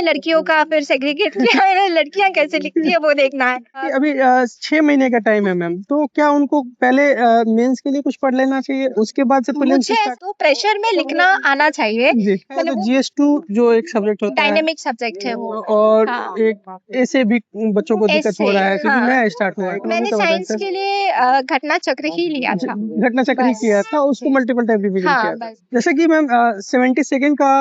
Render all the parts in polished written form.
लड़कियों का फिर सेग्रीगेट किया है, लड़कियां कैसे लिखती है वो देखना है। अभी 6 महीने का टाइम है मैम, तो क्या उनको पहले मेंस के लिए कुछ पढ़ लेना चाहिए, उसके बाद से प्रीलिम्स मुझे तो प्रेशर में लिखना आना चाहिए। जी। मतलब तो GS2 जो एक सब्जेक्ट होता है डायनेमिक सब्जेक्ट है वो। और हाँ। एक ऐसे भी बच्चों को दिक्कत हो रहा है क्योंकि हाँ। नया स्टार्ट हुआ है। मैंने साइंस के लिए घटना चक्र ही लिया था। घटना चक्र ही बस। किया था, उसको मल्टीपल टाइम रिवीजन हाँ, किया था। बस। जैसे कि मैम 72nd का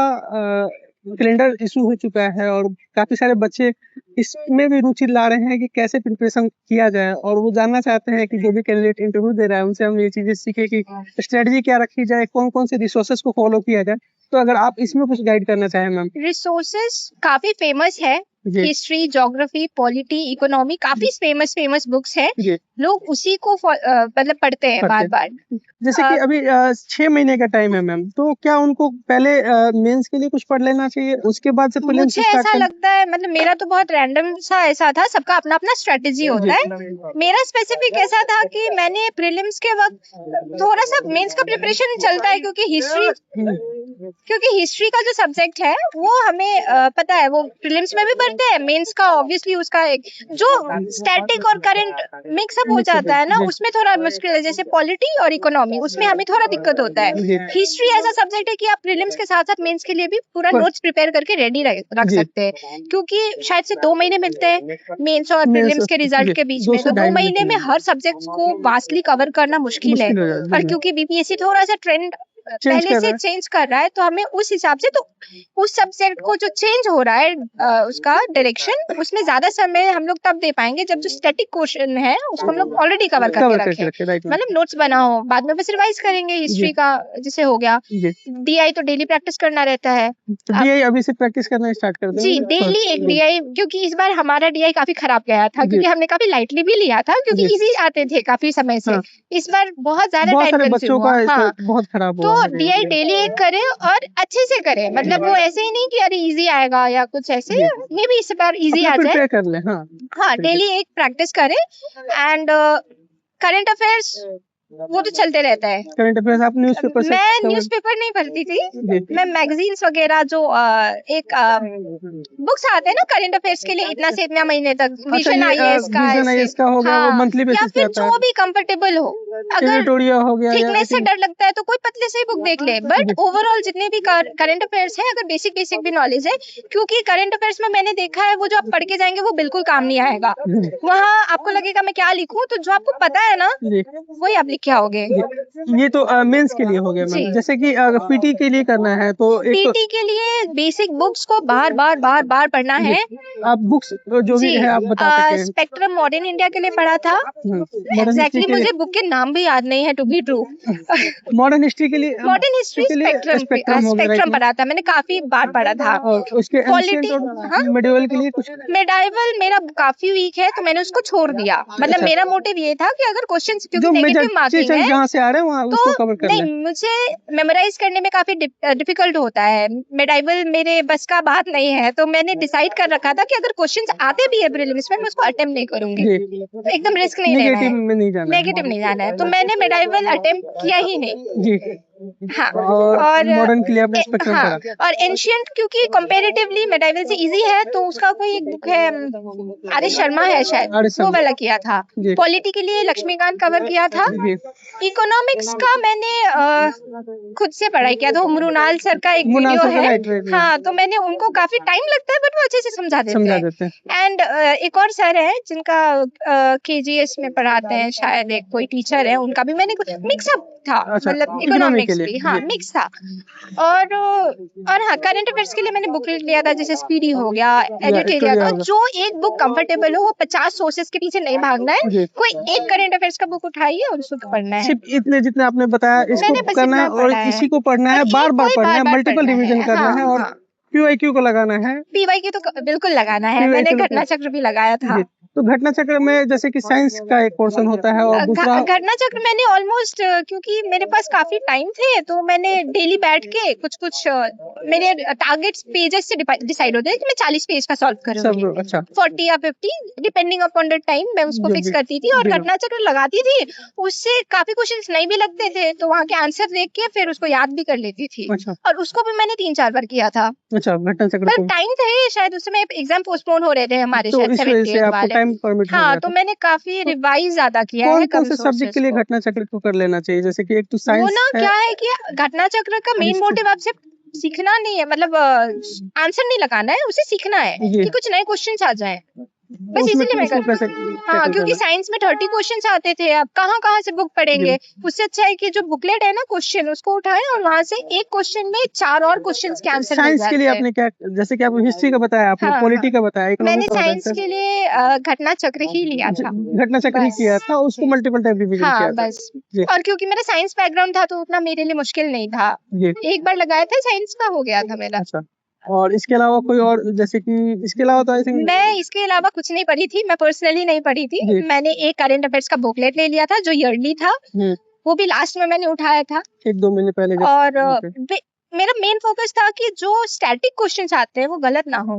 कैलेंडर इशू हो चुका है और काफी सारे बच्चे इसमें भी रुचि ला रहे हैं कि कैसे प्रिपरेशन किया जाए, और वो जानना चाहते हैं कि जो भी कैंडिडेट इंटरव्यू दे रहा है उनसे हम ये चीजें सीखे कि स्ट्रेटजी क्या रखी जाए, कौन कौन से रिसोर्सेज को फॉलो किया जाए। तो अगर आप इसमें कुछ गाइड करना चाहें मैम। रिसोर्सेस काफी फेमस है, हिस्ट्री, ज्योग्राफी, पॉलिटी, इकोनॉमी, काफी फेमस बुक्स है। लोग उसी को मतलब पढ़ते हैं बार बार। जैसे कि अभी 6 महीने का टाइम है मैम, तो क्या उनको पहले मेंस के लिए कुछ पढ़ लेना चाहिए, उसके बाद से प्रीलिम्स मुझे ऐसा लगता है, मतलब मेरा तो बहुत रैंडम सा ऐसा था, सबका अपना अपना स्ट्रेटेजी होता है। मेरा स्पेसिफिक ऐसा था कि मैंने प्रीलिम्स के वक्त थोड़ा सा मेंस का प्रिपरेशन चलता है, क्योंकि हिस्ट्री का जो सब्जेक्ट है वो हमें पता है, वो प्रीलिम्स में भी पढ़ते हैं, मेंस का ऑब्वियसली उसका एक जो स्टैटिक और करंट मिक्सअप हो जाता है ना, उसमें थोड़ा मुश्किल है। जैसे पॉलिटी और इकोनॉमी, उसमें हमें थोड़ा दिक्कत होता है। हिस्ट्री ऐसा सब्जेक्ट है कि आप प्रीलिम्स के साथ साथ मेंस के लिए भी पूरा नोट्स प्रिपेयर करके रेडी रख सकते हैं, क्योंकि शायद से 2 महीने मिलते हैं मेंस और प्रीलिम्स के रिजल्ट के बीच में, तो 2 महीने में हर सब्जेक्ट को वास्टली कवर करना मुश्किल है। और क्योंकि बीपीएससी थोड़ा सा ट्रेंड पहले से चेंज कर रहा है, तो हमें उस हिसाब से, तो उस सब्जेक्ट को जो चेंज हो रहा है उसका डायरेक्शन, उसमें ज्यादा समय हम लोग तब दे पाएंगे जब जो स्टैटिक क्वेश्चन है उसको हम लोग ऑलरेडी कवर करके रखें। मतलब नोट्स बनाओ, बाद में बस रिवाइज करेंगे। हिस्ट्री का जैसे हो गया, डीआई तो डेली प्रैक्टिस करना रहता है। डीआई अभी से प्रैक्टिस करना स्टार्ट कर दें जी, डेली एक डीआई, क्योंकि इस बार हमारा डीआई काफी खराब गया था, क्योंकि हमने काफी लाइटली भी लिया था, क्योंकि इजी आते थे काफी समय से। इस बार बहुत ज्यादा टाइम कंज्यूम हुआ। हाँ, बहुत खराब तो डीआई डेली एक करें और अच्छे से करें, मतलब वो ऐसे ही नहीं कि अरे इजी आएगा या कुछ ऐसे, ये भी इस बार इजी आ जाए। कर ले। हाँ, डेली एक प्रैक्टिस करें। एंड करंट अफेयर्स वो तो चलते रहता है। करंट अफेयर्स आप न्यूज़पेपर से? मैं न्यूज़पेपर नहीं पढ़ती थी, मैं मैगजीन्स वगैरह जो एक बुक्स आते हैं ना करंट अफेयर्स के लिए, इतना से इतना महीने तक, विजन आईएएस का हो गया, वो मंथली बेसिस या फिर जो भी कंफर्टेबल हो। अगर हो गया थिकनेस से डर लगता है तो कोई पतले से ही बुक देख ले, बट ओवरऑल जितने भी करंट अफेयर्स है, अगर बेसिक भी नॉलेज है, क्योंकि करंट अफेयर्स में मैंने देखा है वो जो आप पढ़ के जाएंगे वो बिल्कुल काम नहीं आएगा। वहाँ आपको लगेगा मैं क्या लिखूं, तो जो आपको पता है ना वही आप लिख के आओगे। ये तो मेंस के लिए हो गया मैम। जैसे कि अगर पीटी के लिए करना है तो पीटी के लिए बेसिक बुक्स को बार बार पढ़ना है। आप बुक्स जो भी है आप बता सकते हैं। स्पेक्ट्रम मॉडर्न इंडिया के लिए पढ़ा था। एग्जैक्टली मुझे बुक के नाम भी याद नहीं है, to be true. Modern history के लिए स्पेक्ट्रम पढ़ा था मैंने, काफी बार पढ़ा था। उसके पॉलिटी मेडिवल के लिए कुछ? मेडाइवल मेरा काफी वीक है, तो मैंने उसको छोड़ दिया। मतलब मेरा मोटिव ये था कि अगर क्वेश्चन क्योंकि नेगेटिव मार्किंग है जहाँ से आ रहे हैं वहाँ उसको कवर कर लें। नहीं, मुझे मेमोराइज करने में काफी डिफिकल्ट होता है, मेडाइवल मेरे बस का बात नहीं है, तो मैंने डिसाइड कर रखा था कि अगर क्वेश्चंस आते भी है प्रीलिम्स में, मैं उसको अटेम्प्ट नहीं करूंगी। एकदम रिस्क नहीं लेना है, नेगेटिव नहीं जाना है, तो मैंने मेडाइवल अटेम्प्ट किया ही नहीं। हाँ, और मॉडर्न के लिए आपने स्पेक्ट्रम पढ़ा। और एंशिएंट क्योंकि कंपैरेटिवली मेडाइवल से इजी है, तो उसका कोई एक बुक है, आर एस शर्मा है शायद, वो वाला किया था। पॉलिटी के लिए लक्ष्मीकांत कवर किया था। इकोनॉमिक्स का मैंने खुद से पढ़ाई किया था, मृणाल सर का एक वीडियो है। हाँ, तो मैंने उनको, काफी टाइम लगता है बट वो अच्छे से समझा देते हैं। एंड एक और सर है जिनका केजीएस में पढ़ाते हैं शायद, एक कोई टीचर है, उनका भी मैंने मिक्सअप था, मतलब इकोनॉमिक्स भी मिक्स था। और हाँ, करंट अफेयर्स के लिए मैंने बुक लिया था, जैसे स्पीडी हो गया, एडिटोरिया का। जो एक बुक कंफर्टेबल हो, वो 50 सोर्सेस के पीछे नहीं भागना है, कोई एक करंट अफेयर्स का बुक उठाइए और उसको पढ़ना है। सिर्फ इतने जितने आपने बताया इसको करना है, और इसी को पढ़ना है, बार पढ़ना है, मल्टीपल रिवीजन करना है, और PYQ को लगाना है। PYQ तो बिल्कुल लगाना है, मैंने घटना चक्र भी लगाया था। तो घटना चक्र में जैसे कि साइंस का एक पोर्शन होता है और दूसरा घटना चक्र मैंने ऑलमोस्ट, क्योंकि मेरे पास काफी टाइम थे तो मैंने डेली बैठ के कुछ कुछ मेरे टारगेट्स पेजेस से डिसाइड होते हैं कि मैं 40 पेज का सॉल्व करूंगी, सब अच्छा 40 या 50 डिपेंडिंग अपॉन द टाइम मैं उसको जी, फिक्स जी, करती थी और जी, घटना चक्र लगाती थी। उससे काफी क्वेश्चंस नहीं भी लगते थे तो वहाँ के आंसर देख के फिर उसको याद भी कर लेती थी, अच्छा और उसको भी मैंने 3-4 बार किया था। अच्छा घटना चक्र मतलब को, टाइम थे शायद उस समय एग्जाम पोस्टपोन हो रहे थे हमारे, तो शायद इस वजह से 78 आपको वाले। टाइम परमिट हो हाँ, गया तो था। मैंने काफी तो रिवाइज ज्यादा किया है कौन कौन कम से सब्जेक्ट के सोर्सेस लिए को। घटना चक्र को कर लेना चाहिए? जैसे कि एक तो वो साइंस ना है, क्या है कि घटना चक्र का मेन हिस्ट्री मोटिव आपसे सीखना नहीं है, मतलब आंसर नहीं लगाना है, उसे सीखना है जी, कि कुछ नए क्वेश्चंस आ जाएं, तो बस उसमें इसीलिए मैं उसको करती कैसे हूँ। हाँ, टैकल क्योंकि करना? साइंस में 30 क्वेश्चंस आते थे, अब कहाँ कहाँ से बुक जी, पढ़ेंगे। उससे अच्छा है कि जो बुकलेट है ना क्वेश्चन, उसको उठाएं और वहां से एक क्वेश्चन में 4 और क्वेश्चंस के आंसर मिल साइंस के लिए जाते हैं। आपने क्या, जैसे कि आपने हिस्ट्री का बताया, आपने हाँ पॉलिटी हाँ, का बताया, मैंने इकोनॉमिक्स का बताया साइंस सर, के लिए घटना चक्र ही लिया था घटना चक्र ही बस। किया था, उसको मल्टीपल टाइम रिवीजन हाँ किया था। बस, जी और क्योंकि मेरा साइंस बैकग्राउंड था तो उतना मेरे लिए मुश्किल नहीं था, जी एक बार लगाया था साइंस का हो गया था मेरा। अच्छा। और इसके अलावा कोई और, जैसे कि इसके अलावा तो आई थिंक मैं इसके अलावा कुछ नहीं पढ़ी थी, मैं पर्सनली नहीं पढ़ी थी। जी मैंने एक करंट अफेयर्स का बुकलेट ले लिया था जो ईयरली था, हम्म, वो भी लास्ट में मैंने उठाया था। 1-2 महीने पहले जब और ओके मेरा मेन फोकस था कि जो स्टैटिक क्वेश्चंस आते हैं वो गलत ना हो,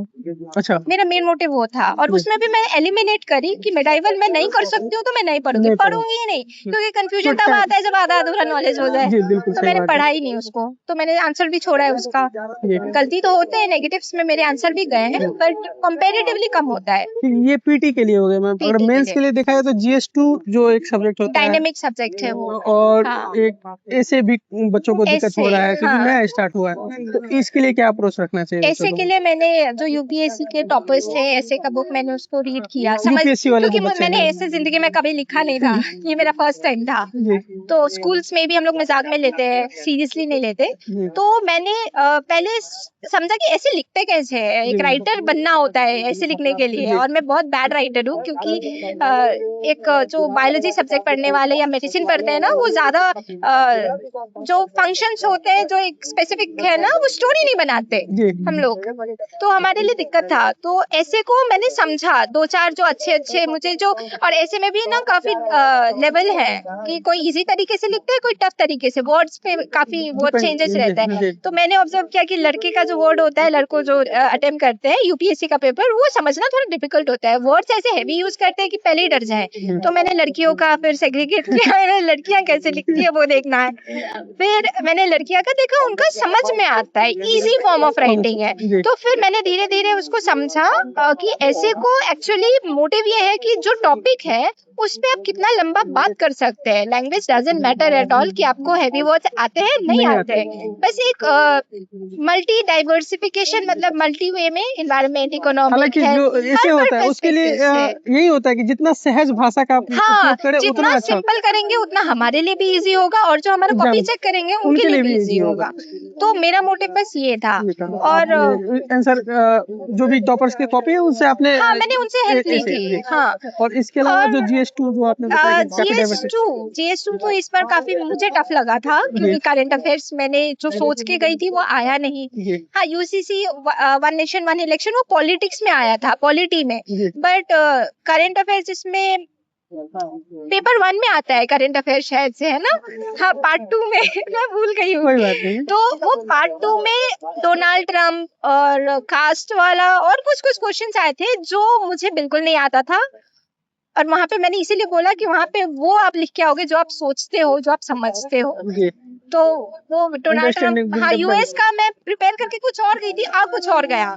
अच्छा मेरा मेन मोटिव वो था। और जी उसमें भी मैं एलिमिनेट करी कि मेडाइवल मैं नहीं कर सकती हूँ तो मैं नहीं पढ़ूंगी, नहीं पढ़ा पढ़ूंगी ही नहीं, तो क्योंकि कंफ्यूजन तब टाइम आता है जब आधा अधूरा नॉलेज हो जाए। जी बिल्कुल तो सही मैंने बात पढ़ा ही नहीं उसको, तो मैंने आंसर भी छोड़ा है उसका। जी गलती तो होते हैं, नेगेटिव्स में मेरे आंसर भी गए हैं, बट कंपैरेटिवली कम होता है कि ये पीटी के लिए हो गया मैम। अगर पीटी के मेंस लिए। के लिए देखा जाए तो जीएस2 जो एक सब्जेक्ट होता है, डायनेमिक सब्जेक्ट है वो। और हाँ, एक ऐसे भी बच्चों को दिक्कत ऐसे हो रहा है क्योंकि हाँ, नया स्टार्ट हुआ है, तो इसके लिए क्या अप्रोच रखना चाहिए बच्चों ऐसे के को? लिए मैंने जो यूपीएससी के टॉपर्स थे, ऐसे का बुक मैंने उसको रीड किया, समझ, यूपीएससी वाले क्योंकि जो बच्चे मैंने हैं ऐसे जिंदगी में कभी लिखा नहीं था, ये मेरा फर्स्ट टाइम था। जी तो स्कूल्स में भी हम लोग मजाक में लेते हैं, सीरियसली नहीं लेते। जी तो मैंने पहले समझा कि ऐसे लिखते कैसे है, एक जी राइटर बनना होता है ऐसे लिखने के लिए, जी और मैं बहुत बैड राइटर हूँ, क्योंकि एक जो बायोलॉजी सब्जेक्ट पढ़ने वाले या मेडिसिन पढ़ते हैं ना, वो ज्यादा जो फंक्शंस होते हैं जो एक स्पेसिफिक है ना, वो स्टोरी नहीं बनाते जी हम लोग, तो हमारे लिए दिक्कत था। तो ऐसे को मैंने समझा, 2-4 जो अच्छे अच्छे मुझे जो, और ऐसे में भी ना काफी लेवल है कि कोई इजी तरीके से लिखता है, कोई टफ तरीके से, वर्ड्स पे काफी वर्ड चेंजेस रहता है। जी तो मैंने ऑब्जर्व किया कि लड़के का जो वर्ड होता है, लड़कों जो अटेम्प्ट करते हैं यूपीएससी का पेपर, वो समझना थोड़ा डिफिकल्ट होता है, वर्ड्स ऐसे हैवी यूज करते हैं कि पहले ही डर जाए। तो मैंने लड़कियों का फिर सेग्रीगेट किया, मैंने लड़कियां कैसे लिखती है वो देखना है। फिर मैंने लड़कियां का देखा, उनका समझ में आता है, इजी फॉर्म ऑफ राइटिंग है। जी तो फिर मैंने धीरे धीरे उसको समझा कि ऐसे को एक्चुअली मोटिव ये है कि जो टॉपिक है उस पे आप कितना लंबा बात कर सकते हैं। Language doesn't matter at all कि आपको हैवी वर्ड्स आते हैं नहीं आते हैं, बस एक मल्टी डाइवर्सिफिकेशन, मतलब मल्टी वे में एनवायरनमेंट, इकोनॉमिक, हालांकि जो हेल्थ, ऐसे हर होता है उसके लिए पर्सपेक्टिव से। यही होता है कि जितना सहज भाषा का आप हाँ, उपयोग करें उतना जितना अच्छा सिंपल करेंगे उतना हमारे लिए भी इजी होगा, और जो हमारा कॉपी एग्जाम चेक करेंगे उनके लिए भी इजी इजी होगा। होगा। तो मेरा मोटिव बस ये था। और आपने आंसर जो भी टॉपर्स की कॉपी है उनसे आपने हाँ, मैंने उनसे हेल्प ली ऐसे थी। हाँ, और इसके अलावा और जो जीएस2 जो आपने बताया कि काफी जीएस टू तो इस बार काफी मुझे टफ लगा था, क्योंकि करंट अफेयर्स मैंने जो सोच के गई थी वो आया नहीं। जी हाँ, UCC one nation one election वो पॉलिटिक्स में आया था, पॉलिटी में, जी बट करंट अफेयर्स इसमें पेपर 1 में आता है करंट अफेयर शायद से, है ना? हाँ, पार्ट 2 में मैं भूल गई हूँ। कोई बात नहीं तो वो पार्ट 2 में डोनाल्ड ट्रम्प और कास्ट वाला और कुछ कुछ क्वेश्चंस आए थे जो मुझे बिल्कुल नहीं आता था। और वहां पे मैंने इसीलिए बोला कि वहां पे वो आप लिख के आओगे जो आप सोचते हो, जो आप समझते हो। जी तो वो डोनाल्ड ट्रम्प, अंडरस्टैंडिंग हाँ, यूएस का मैं प्रिपेयर करके कुछ और गई थी, आ कुछ और गया।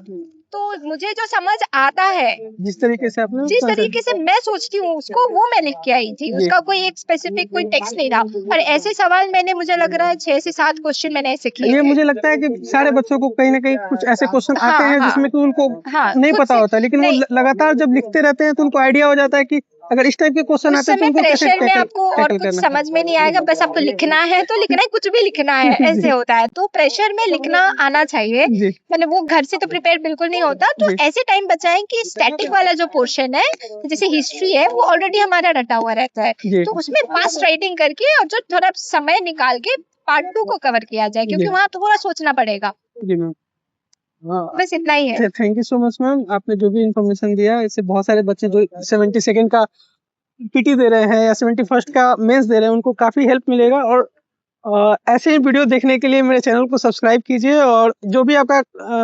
तो मुझे जो समझ आता है, जिस तरीके से आपने जिस तरीके से मैं सोचती हूँ उसको, वो मैं लिख के आई थी। जी। उसका कोई एक स्पेसिफिक कोई टेक्स्ट नहीं था। और ऐसे सवाल मैंने, मुझे लग रहा है 6 से 7 क्वेश्चन मैंने ऐसे किए ये थे। मुझे लगता है कि सारे बच्चों को कहीं ना कहीं कुछ ऐसे क्वेश्चन आते हाँ हैं हाँ जिसमें कि उनको हाँ, नहीं खुद पता से होता, लेकिन वो नहीं, लगातार जब लिखते रहते हैं तो उनको आइडिया हो जाता है कि अगर इस टाइप के क्वेश्चन उस आते हैं तो समय उनको कैसे प्रेशर में आपको और टैकल कुछ करना समझ में नहीं आएगा, बस आपको लिखना है तो लिखना है, कुछ भी लिखना है, ऐसे जी होता है। तो प्रेशर में लिखना आना चाहिए। जी मैंने वो घर से तो प्रिपेयर बिल्कुल नहीं होता। तो जी ऐसे टाइम बचाएं कि स्टैटिक वाला जो पोर्शन है, जैसे हिस्ट्री है, वो ऑलरेडी हमारा रटा हुआ रहता है, जी तो उसमें फास्ट राइटिंग करके और जो थोड़ा समय निकाल के पार्ट 2 को कवर किया जाए, क्योंकि जी वहां थोड़ा सोचना पड़ेगा। जी मैम। बस इतना ही है। Thank you so much ma'am, आपने जो भी इंफॉर्मेशन दिया इससे बहुत सारे बच्चे जो 72nd का पीटी दे रहे हैं या 71st का मेंस दे रहे हैं उनको काफी हेल्प मिलेगा। और ऐसे ही वीडियो देखने के लिए मेरे चैनल को सब्सक्राइब कीजिए और जो भी आपका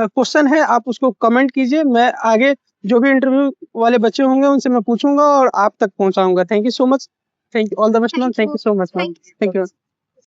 क्वेश्चन है आप उसको कमेंट कीजिए, मैं आगे जो भी इंटरव्यू वाले बच्चे होंगे उनसे मैं पूछूंगा और आप तक पहुंचाऊंगा। Thank you so much, thank you, all the best ma'am, thank you so much ma'am, Thank you. Thank you.